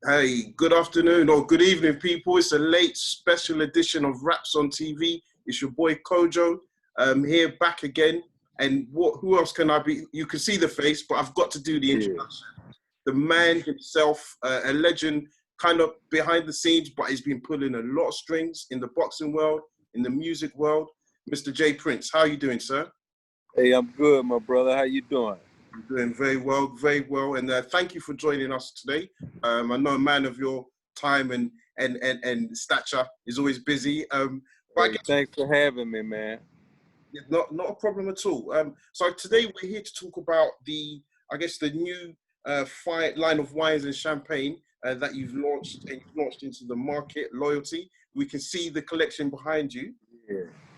Hey, good afternoon or good evening, people. It's a late special edition of Raps on TV. It's your boy Kojo here back again. And who else can I be? You can see the face, but I've got to do the Yeah, introduction. The man himself, a legend kind of behind the scenes, but he's been pulling a lot of strings in the boxing world, in the music world. Mr. J Prince, how are you doing, sir? hey, I'm good, my brother. How you doing? I'm doing very well, very well. And thank you for joining us today. I know a man of your time and stature is always busy. But I Hey, guess thanks for having me, man. not a problem at all. So today we're here to talk about I guess, the new line of wines and champagne that you've launched into the market, Loyalty. We can see the collection behind you. Yeah,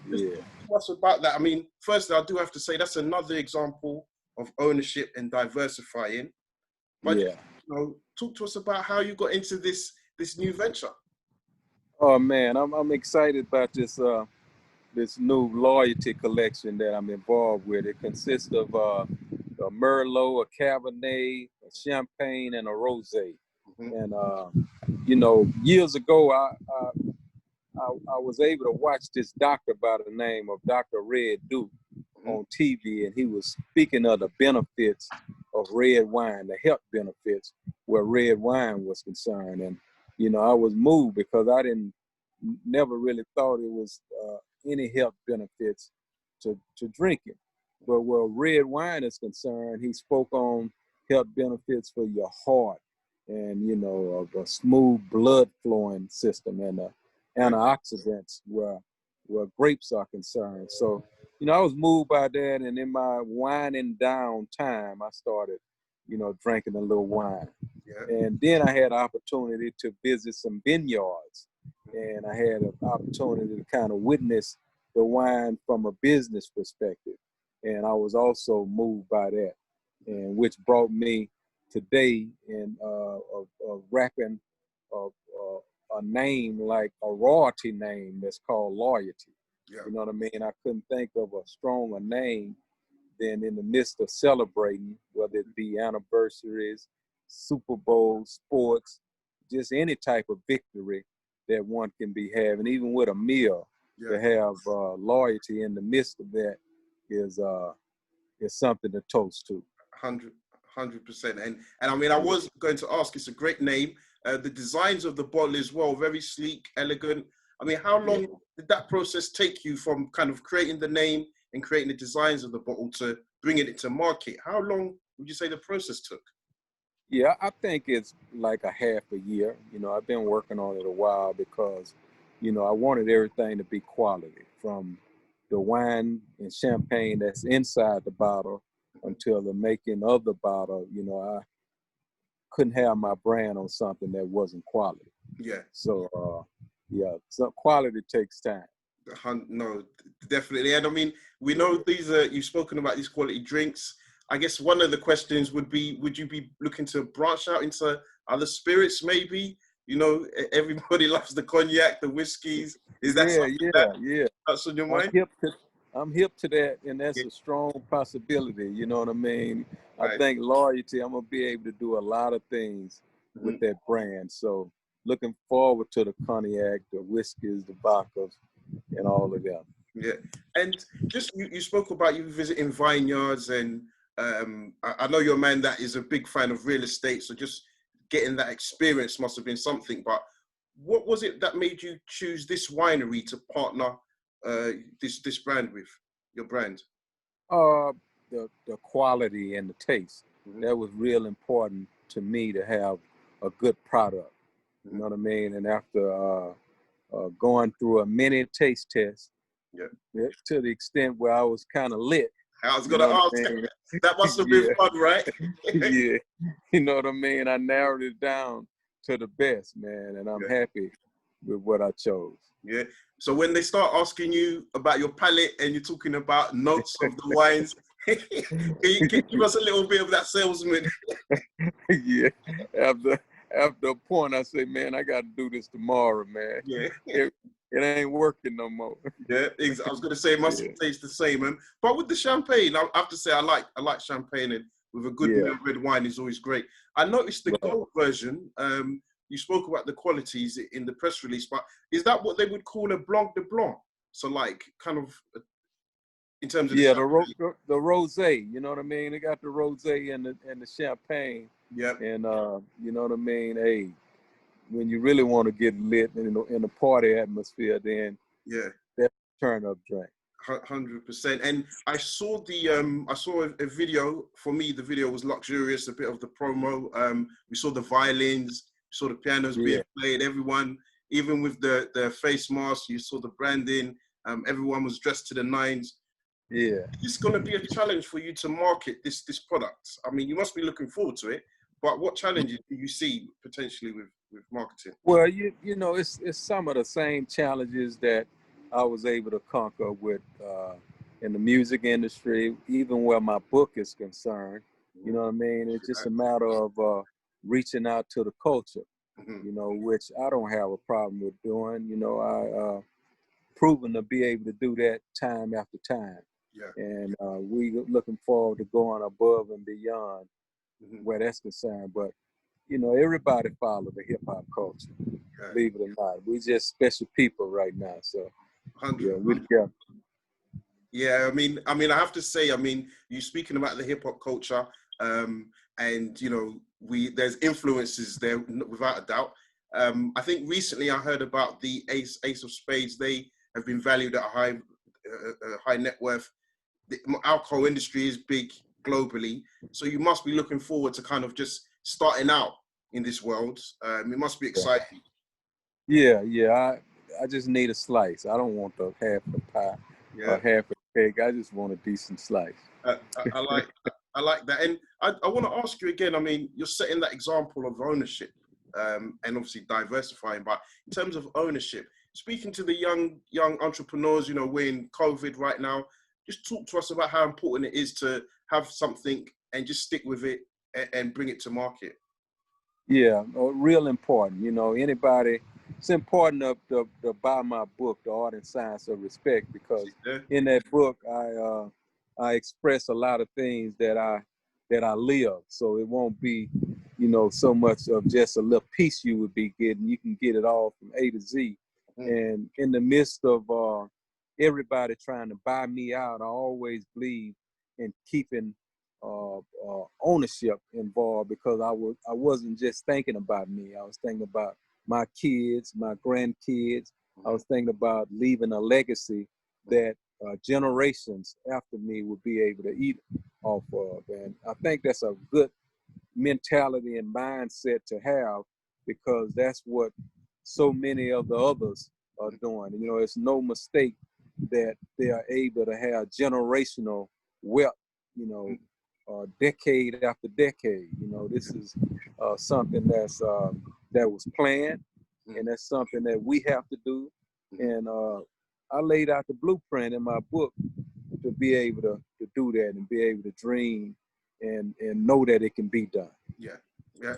Just yeah, talk to us about that. I mean, firstly, I do have to say that's another example of ownership and diversifying. But yeah. talk to us about how you got into this new venture. Oh man, I'm excited about this new loyalty collection that I'm involved with. It consists of a Merlot, a Cabernet, a Champagne, and a Rosé. Hmm. And years ago, I was able to watch this doctor by the name of Dr. Red Duke Hmm. on TV, and he was speaking of the benefits of red wine, the health benefits where red wine was concerned. And, I was moved because I didn't never really thought it was any health benefits to drinking. But where red wine is concerned, he spoke on health benefits for your heart and, of a smooth blood flowing system and antioxidants where grapes are concerned. So, I was moved by that, and in my winding down time, I started, drinking a little wine. Yeah. And then I had an opportunity to visit some vineyards, and I had an opportunity to kind of witness the wine from a business perspective. And I was also moved by that, and which brought me today in of rapping a name like a royalty name that's called Loyalty. Yeah. You know what I mean? I couldn't think of a stronger name than in the midst of celebrating, whether it be anniversaries, Super Bowl, sports, just any type of victory that one can be having, even with a meal, Yeah. to have loyalty in the midst of that is something to toast to. 100%. And I mean, I was going to ask. It's a great name. The designs of the bottle as well, very sleek, elegant. I mean, how Yeah. long did that process take you from kind of creating the name and creating the designs of the bottle to bringing it to market? How long would you say the process took? Yeah, I think it's like a half a year. I've been working on it a while because, I wanted everything to be quality from the wine and champagne that's inside the bottle until the making of the bottle. I couldn't have my brand on something that wasn't quality. Yeah. So, yeah, so quality takes time. No, definitely. And I mean, we know you've spoken about these quality drinks. I guess one of the questions would be, would you be looking to branch out into other spirits maybe? Everybody loves the cognac, the whiskeys. Is that Yeah, something yeah, yeah. that's on your I'm mind? hip to I'm hip to that, and that's Yeah, a strong possibility. You know what I mean? I right. think loyalty, I'm gonna be able to do a lot of things with Mhm. that brand. So looking forward to the cognac, the whiskeys, the vodkas, and all of them. Yeah. And just you spoke about you visiting vineyards and I know you're a man that is a big fan of real estate. So just getting that experience must have been something. But what was it that made you choose this winery to partner this brand with, your brand? Uh, the quality and the taste, Hmm. that was real important to me to have a good product. You Hmm. know what I mean? And after going through a mini taste test, Yeah. yeah, to the extent where I was kind of lit. I was You gonna know what ask. I mean? That must have been Yeah, fun, right? yeah. You know what I mean? I narrowed it down to the best, man, and I'm Yeah. happy with what I chose. Yeah. So when they start asking you about your palate and you're talking about notes of the wines, can you give us a little bit of that salesman? Yeah. After after a point, I say, man, I got to do this tomorrow, man. Yeah. It ain't working no more. Yeah. I was gonna say it must Yeah, taste the same, man. But with the champagne, I have to say I like champagne, and with a good yeah, red wine is always great. I noticed the right. gold version. you spoke about the qualities in the press release, but is that what they would call a blanc de blanc? So like kind of in terms of Yeah, the rosé, you know what I mean? They got the rosé and the champagne. yeah, And you know what I mean? Hey, when you really want to get lit in the party atmosphere, then yeah. that's a turn up drink. 100%. And I saw a video. For me, the video was luxurious. A bit of the promo. We saw the violins. We saw the pianos being played. Everyone, even with the face mask, you saw the branding. Everyone was dressed to the nines. Yeah. Is this going to be a challenge for you to market this product? I mean, you must be looking forward to it. But what challenges do you see potentially with marketing? Well, you know, it's some of the same challenges that I was able to conquer with in the music industry, even where my book is concerned. You know what I mean? It's just a matter of reaching out to the culture, you know, which I don't have a problem with doing. You know, I proven to be able to do that time after time. Yeah. And we looking forward to going above and beyond where that's concerned. But you know, everybody follow the hip hop culture. Okay. Believe it or not, we just special people right now. So 100. Yeah, I mean, I have to say, I mean, you speaking about the hip hop culture, and you know, there's influences there without a doubt. I think recently I heard about the Ace of Spades. They have been valued at a high net worth. The alcohol industry is big globally, so you must be looking forward to kind of just starting out in this world. It must be exciting. Yeah. I just need a slice. I don't want the half a pie or half a cake. I just want a decent slice. I like that, and I want to ask you again. I mean, you're setting that example of ownership, and obviously diversifying. But in terms of ownership, speaking to the young entrepreneurs, you know, we're in COVID right now. Just talk to us about how important it is to have something and just stick with it and bring it to market. Yeah, real important. You know, anybody, it's important to buy my book, The Art and Science of Respect, because in that book, I express a lot of things that I live. So it won't be, you know, so much of just a little piece you would be getting. You can get it all from A to Z. And in the midst of everybody trying to buy me out, I always believe in keeping ownership involved, because I wasn't just thinking about me. I was thinking about my kids, my grandkids. I was thinking about leaving a legacy that generations after me would be able to eat off of. And I think that's a good mentality and mindset to have, because that's what so many of the others are doing. You know, it's no mistake that they are able to have generational wealth, you know, decade after decade. You know, this is something that was planned, and that's something that we have to do. And I laid out the blueprint in my book to be able to do that and be able to dream and know that it can be done. Yeah,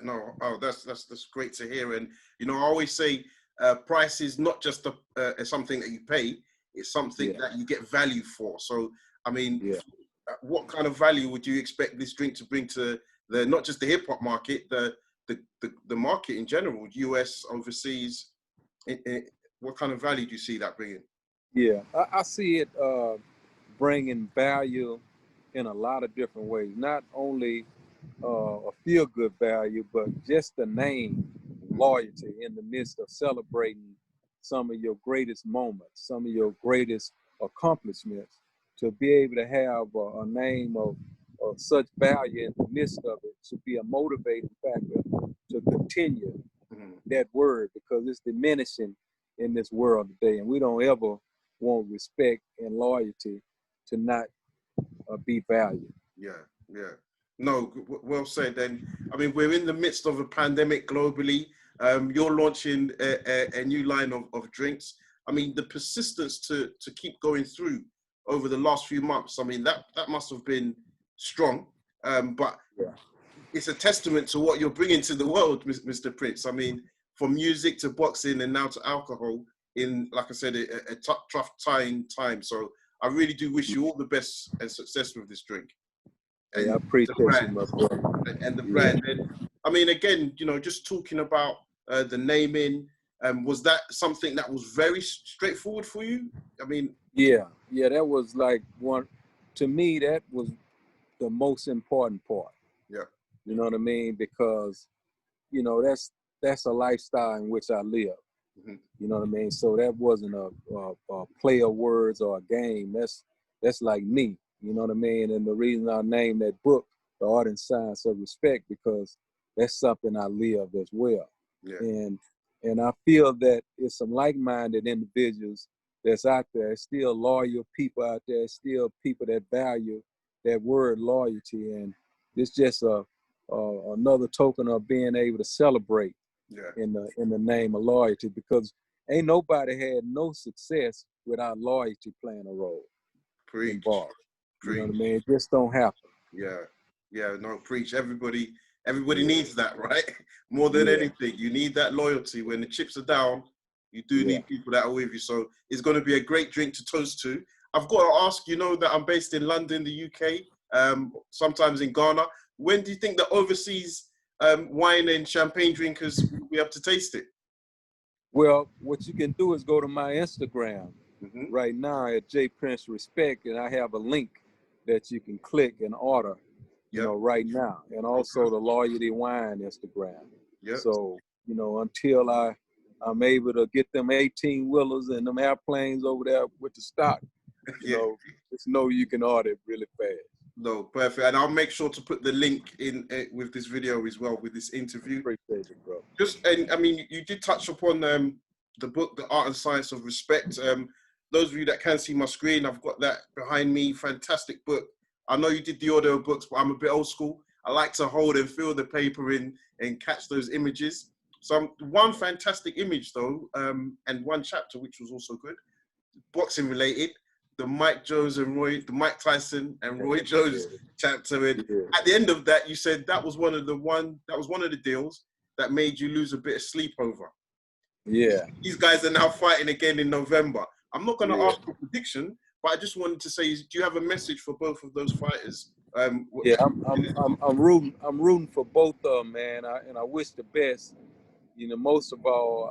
no, that's great to hear. And you know, I always say price is not just something that you pay; it's something that you get value for. So, I mean, what kind of value would you expect this drink to bring to the not just the hip hop market, the market in general, US, overseas? What kind of value do you see that bringing? Yeah, I see it bringing value in a lot of different ways. Not only a feel-good value, but just the name, loyalty in the midst of celebrating some of your greatest moments, some of your greatest accomplishments. To be able to have a name of such value in the midst of it should be a motivating factor to continue that word, because it's diminishing in this world today, and we don't ever want respect and loyalty to not be valued. Yeah. No, well said. And I mean, we're in the midst of a pandemic globally. You're launching a new line of drinks. I mean, the persistence to keep going through over the last few months, I mean, that must have been strong. But it's a testament to what you're bringing to the world, Mr. Prince. I mean, from music to boxing and now to alcohol in, like I said, a tough, trying time. So I really do wish you all the best and success with this drink. And I appreciate you, my brother. And the brand. And, I mean, again, you know, just talking about the naming. Was that something that was very straightforward for you? I mean, yeah, that was like to me, that was the most important part. yeah, You know what I mean? Because, you know, that's a lifestyle in which I live. mm-hmm. You know what I mean? So that wasn't a play of words or a game. That's like me. You know what I mean? And the reason I named that book, The Art and Science of Respect, because that's something I live as well. Yeah. And I feel that it's some like-minded individuals that's out there. It's still loyal people out there. It's still people that value that word loyalty. And it's just another token of being able to celebrate in the name of loyalty, because ain't nobody had no success without loyalty playing a role involved. You know what I mean? It just don't happen. Yeah, no, preach. Everybody needs that, right? More than anything, you need that loyalty. When the chips are down, you do need people that are with you. So it's going to be a great drink to toast to. I've got to ask, you know that I'm based in London, the UK, sometimes in Ghana. When do you think the overseas wine and champagne drinkers will be able to taste it? Well, what you can do is go to my Instagram right now at J Prince Respect, and I have a link that you can click and order, you know, right now. And also the Loyalty Wine Instagram. So, you know, until I'm able to get them 18-wheelers and them airplanes over there with the stock, you know, just know you can order it really fast. No, perfect. And I'll make sure to put the link in with this video as well, with this interview. Appreciate it, bro. And I mean, you did touch upon the book, The Art and Science of Respect. Those of you that can see my screen, I've got that behind me. Fantastic book. I know you did the audio books, but I'm a bit old school. I like to hold and feel the paper in and catch those images. So one fantastic image though, and one chapter which was also good, boxing related. The Mike Tyson and Roy Jones chapter. And at the end of that, you said that was one of the deals that made you lose a bit of sleep over. Yeah. These guys are now fighting again in November. I'm not going to ask for a prediction, but I just wanted to say, do you have a message for both of those fighters? I'm rooting for both of them, man. And I wish the best. You know, most of all,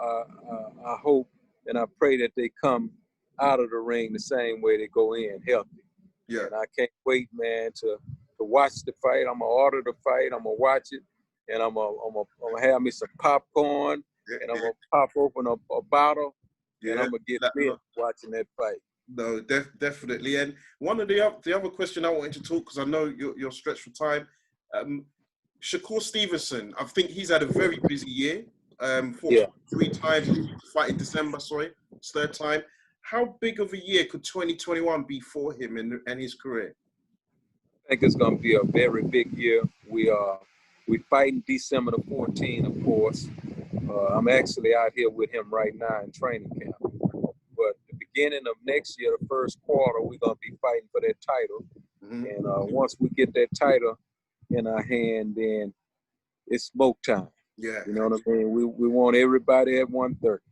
I hope and I pray that they come out of the ring the same way they go in, healthy. Yeah. And I can't wait, man, to watch the fight. I'm gonna order the fight. I'm gonna watch it, and I'm gonna have me some popcorn, and I'm gonna pop open a bottle, and I'm gonna get lit watching that fight. No, definitely. And one of the other question I wanted to talk, because I know you're stretched for time. Shakur Stevenson, I think he's had a very busy year. Fought 3 times, fight in December, it's 3rd time. How big of a year could 2021 be for him and his career? I think it's going to be a very big year. We fighting December the 14th, of course. I'm actually out here with him right now in training camp. But the beginning of next year, the first quarter, we're going to be fighting for that title. And once we get that title in our hand, then it's smoke time. Yeah. You know what I mean? We want everybody at 130.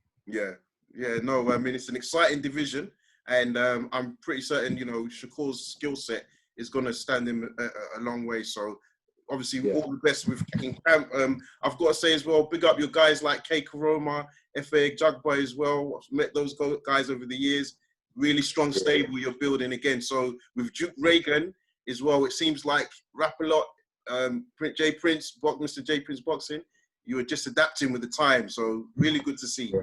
Yeah, no, I mean, it's an exciting division. And I'm pretty certain, you know, Shakur's skill set is going to stand him a long way. So, obviously, all the best with in camp. I've got to say as well, big up your guys like K. Karoma, F.A. Jugboy as well. I've met those guys over the years. Really strong stable you're building again. So, with Duke Reagan as well, it seems like Rap-A-Lot, Mr. J Prince Boxing, you were just adapting with the time. So, really good to see.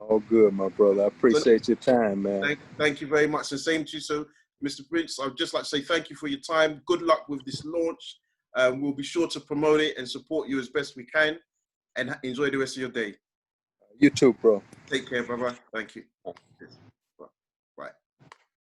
All good, my brother. I appreciate your time, man. Thank you very much. And same to you. So, Mr. Prince, I'd just like to say thank you for your time. Good luck with this launch. We'll be sure to promote it and support you as best we can. And enjoy the rest of your day. You too, bro. Take care, brother. Thank you.